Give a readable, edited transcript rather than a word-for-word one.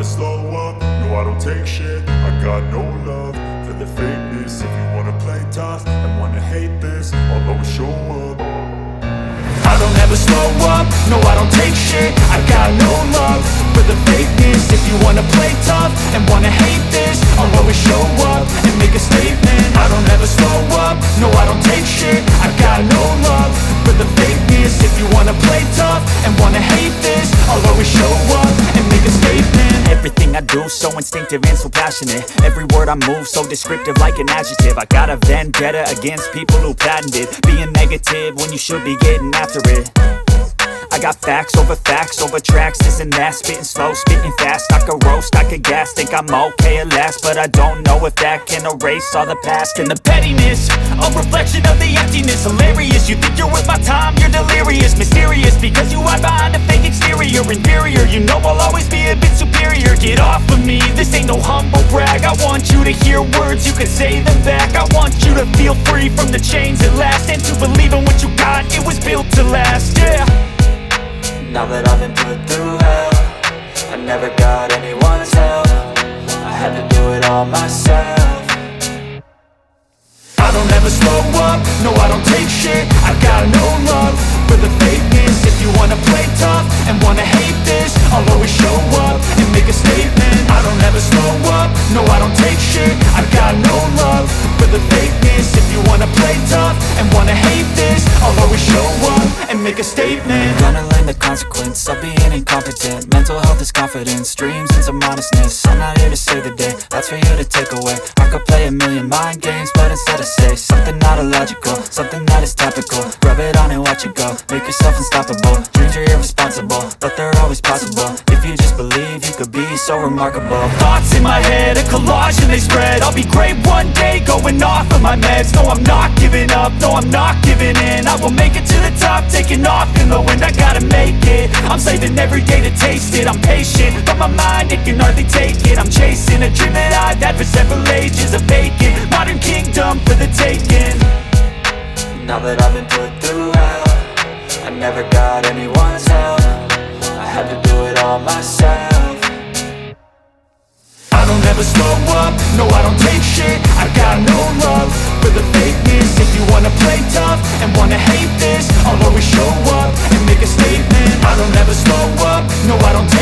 slow up, no I don't take shit. I got no love for the fakeness. If you wanna play tough and wanna hate this, I'll always show up. I don't ever slow up, no I don't take shit. I got no love for the fakeness. If you wanna play tough and wanna hate this, I'll always show up and make a statement. I don't ever slow up, no I don't take shit. I got no love for the fakeness. If you wanna play tough and wanna hate this, I'll always show up and make a statement. Everything I do so instinctive and so passionate. Every word I move so descriptive like an adjective. I got a vendetta against people who patented being negative when you should be getting after it. I got facts over tracks, this and that. Spitting slow, spitting fast, I could roast, I could gas. Think I'm okay at last, but I don't know if that can erase all the past. And the pettiness, a reflection of the emptiness. Hilarious, you think you're worth my time, you're delirious. Mysterious, because you hide behind a fake exterior. Inferior, you know I'll always be a bit superior. Get off of me, this ain't no humble brag. I want you to hear words, you can say them back. I want you to feel free from the chains at last, and to believe in what you got, it was built to last, yeah. Now that I've been put through hell, I never got anyone's help. I had to do it all myself. I don't ever slow up, no I don't take shit. I got no love for the fakeness. If you wanna play tough and wanna hate this, I'll always show up and make a statement. I don't ever slow up, no I don't take shit. I got no love for the fakeness. If you wanna play tough and wanna hate this, I'll always show up and make a statement. Gonna learn the consequence of being incompetent. Mental health is confidence, dreams and some honestness. I'm not here to save the day, that's for you to take away. I could play a million mind games, but instead I say something not illogical, something that is topical. Rub it on and watch it go, make yourself unstoppable. Dreams are irresponsible, but they're always possible. If you just believe, you could be so remarkable. Thoughts in my head, a collage and they spread. I'll be great one day, going off of my meds. No, I'm not giving up, no, I'm not giving in. I will make it to the top, taking off in the wind. I gotta make it, I'm saving every day to taste it. I'm patient, but my mind, it can hardly take it. I'm chasing a dream that I've had for several ages. A vacant, modern kingdom for the taking. Now that I've been put through hell, I never got anyone's help. I had to do it all myself. I don't ever slow up, no I don't take shit. I got no love for the fakeness. If you wanna play tough and wanna hate this, I'll always show